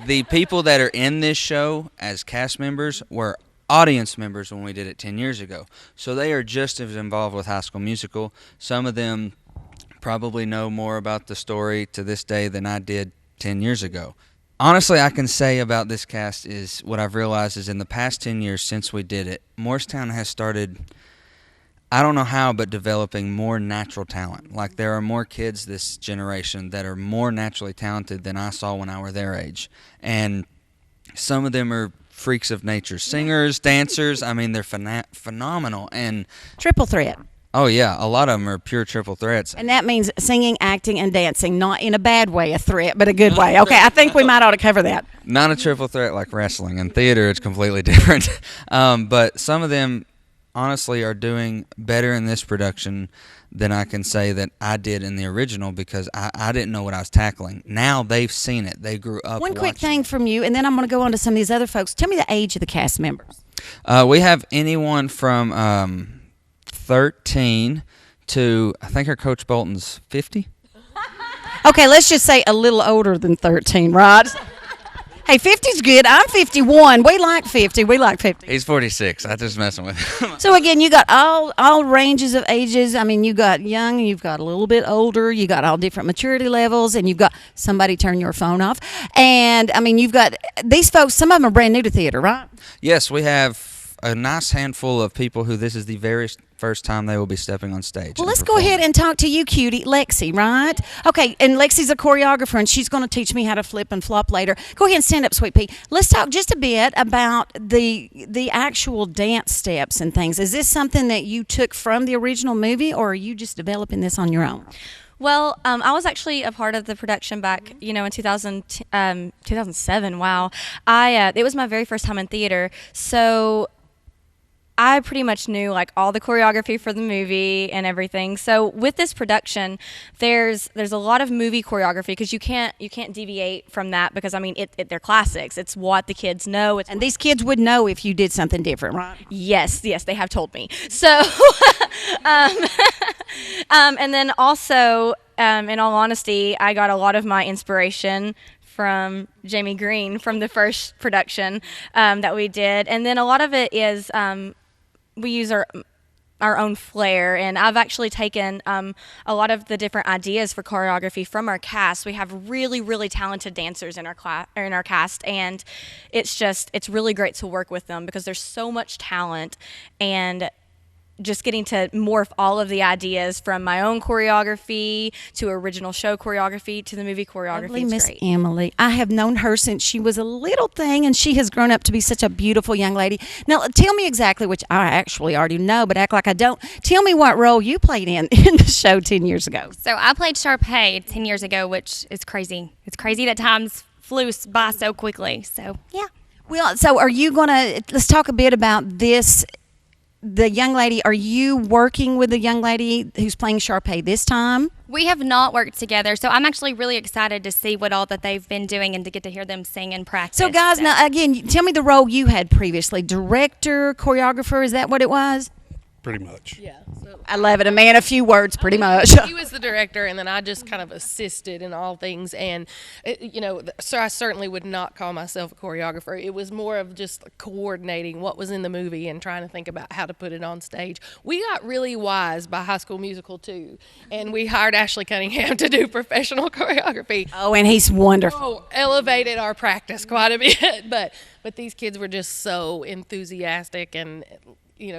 the people that are in this show as cast members were audience members when we did it 10 years ago. So they are just as involved with High School Musical. Some of them probably know more about the story to this day than I did 10 years ago. Honestly, I can say about this cast is what I've realized is in the past 10 years since we did it, Morristown has started, I don't know how, but developing more natural talent. Like there are more kids this generation that are more naturally talented than I saw when I were their age. And some of them are freaks of nature, singers, dancers. I mean, they're phenomenal. And Triple threat. oh yeah, a lot of them are pure triple threats. And that means singing, acting, and dancing, not in a bad way, a threat, but a good way. Okay, I think we might ought to cover that. Not a triple threat like wrestling. In theater, it's completely different. But some of them, honestly, are doing better in this production than I can say that I did in the original because I didn't know what I was tackling. Now they've seen it. They grew up One quick watching thing it. from you, and then I'm going to go on to some of these other folks. Tell me the age of the cast members. We have anyone from 13 to, I think our Coach Bolton's 50. Okay, let's just say a little older than 13, right? Hey, 50's good. I'm 51. We like 50. We like 50. He's 46. I just messing with him. So again, you got all ranges of ages. I mean, you got young, you've got a little bit older, you got all different maturity levels, and you've got somebody turn your phone off. And I mean, you've got these folks. Some of them are brand new to theater, right? Yes, we have a nice handful of people who this is the very first time they will be stepping on stage. Well, and let's go performing. ahead and talk to you, cutie, Lexi, right? Okay, and Lexi's a choreographer, and she's going to teach me how to flip and flop later. Go ahead and stand up, Sweet Pea. Let's talk just a bit about the actual dance steps and things. Is this something that you took from the original movie, or are you just developing this on your own? Well, I was actually a part of the production back, in 2007. Wow. It was my very first time in theater. So I pretty much knew like all the choreography for the movie and everything. So with this production, there's a lot of movie choreography because you can't deviate from that because I mean they're classics. It's what the kids know. And these kids would know if you did something different, right? Yes, they have told me. So, and then also, in all honesty, I got a lot of my inspiration from Jamie Green from the first production that we did, and then a lot of it is we use our own flair, and I've actually taken a lot of the different ideas for choreography from our cast. We have really, really talented dancers in our cast, and it's really great to work with them because there's so much talent, and just getting to morph all of the ideas from my own choreography to original show choreography to the movie choreography. Lovely It's Miss great. Emily. I have known her since she was a little thing, and she has grown up to be such a beautiful young lady. Now, tell me exactly, which I actually already know, but act like I don't. Tell me what role you played in the show 10 years ago. So I played Sharpay 10 years ago, which is crazy. It's crazy that times flew by so quickly. So, yeah. Well, so are you going to, let's talk a bit about this. The young lady, are you working with the young lady who's playing Sharpay this time? We have not worked together, so I'm actually really excited to see what all that they've been doing and to get to hear them sing and practice. So, guys, now, again, tell me the role you had previously. Director, choreographer, is that what it was? Pretty much. Yeah. So I love it. A man, a few words, pretty much. he was the director, and then I just kind of assisted in all things. And, so I certainly would not call myself a choreographer. It was more of just coordinating what was in the movie and trying to think about how to put it on stage. We got really wise by High School Musical 2, and we hired Ashley Cunningham to do professional choreography. Oh, and he's wonderful. Oh, elevated our practice quite a bit. But these kids were just so enthusiastic and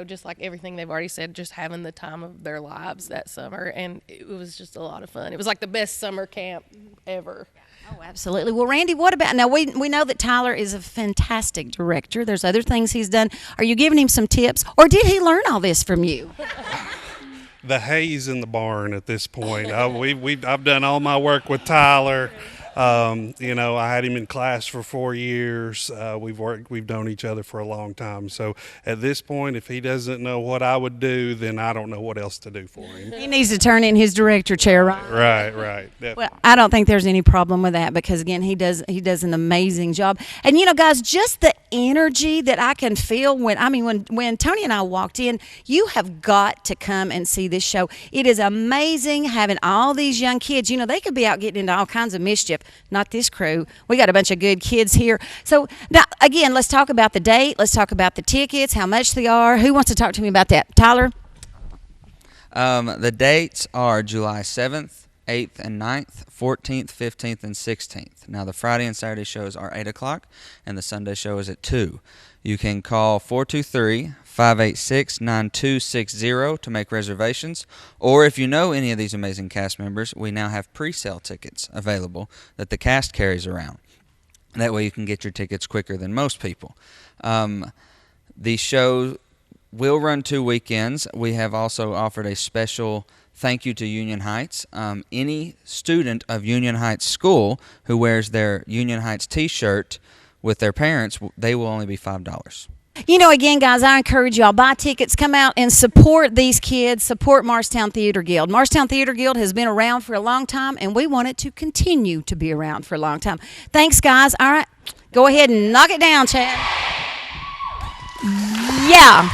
just like everything they've already said, just having the time of their lives that summer. And it was just a lot of fun. It was like the best summer camp ever. Oh, absolutely. Well, Randy, what about, now we know that Tyler is a fantastic director. There's other things he's done. Are you giving him some tips, or did he learn all this from you? The hay's in the barn at this point. I've done all my work with Tyler. I had him in class for 4 years. We've known each other for a long time. So at this point, if he doesn't know what I would do, then I don't know what else to do for him. He needs to turn in his director chair, right? Right. Definitely. Well, I don't think there's any problem with that because, again, he does an amazing job. And, guys, just the energy that I can feel when Tony and I walked in, you have got to come and see this show. It is amazing having all these young kids. They could be out getting into all kinds of mischief. not this crew. We got a bunch of good kids here. So now, again, let's talk about the date. Let's talk about the tickets, how much they are. Who wants to talk to me about that? Tyler? The dates are July 7th, 8th, and 9th, 14th, 15th, and 16th. Now, the Friday and Saturday shows are 8 o'clock, and the Sunday show is at 2. You can call 423-586-9260 to make reservations. Or if you know any of these amazing cast members, we now have pre-sale tickets available that the cast carries around. That way you can get your tickets quicker than most people. The show will run 2 weekends. We have also offered a special thank you to Union Heights. Any student of Union Heights School who wears their Union Heights t-shirt with their parents, they will only be $5. You know, again, guys, I encourage y'all, buy tickets, come out and support these kids, support Morristown Theater Guild. Morristown Theater Guild has been around for a long time, and we want it to continue to be around for a long time. Thanks, guys. All right, go ahead and knock it down, Chad. Yeah.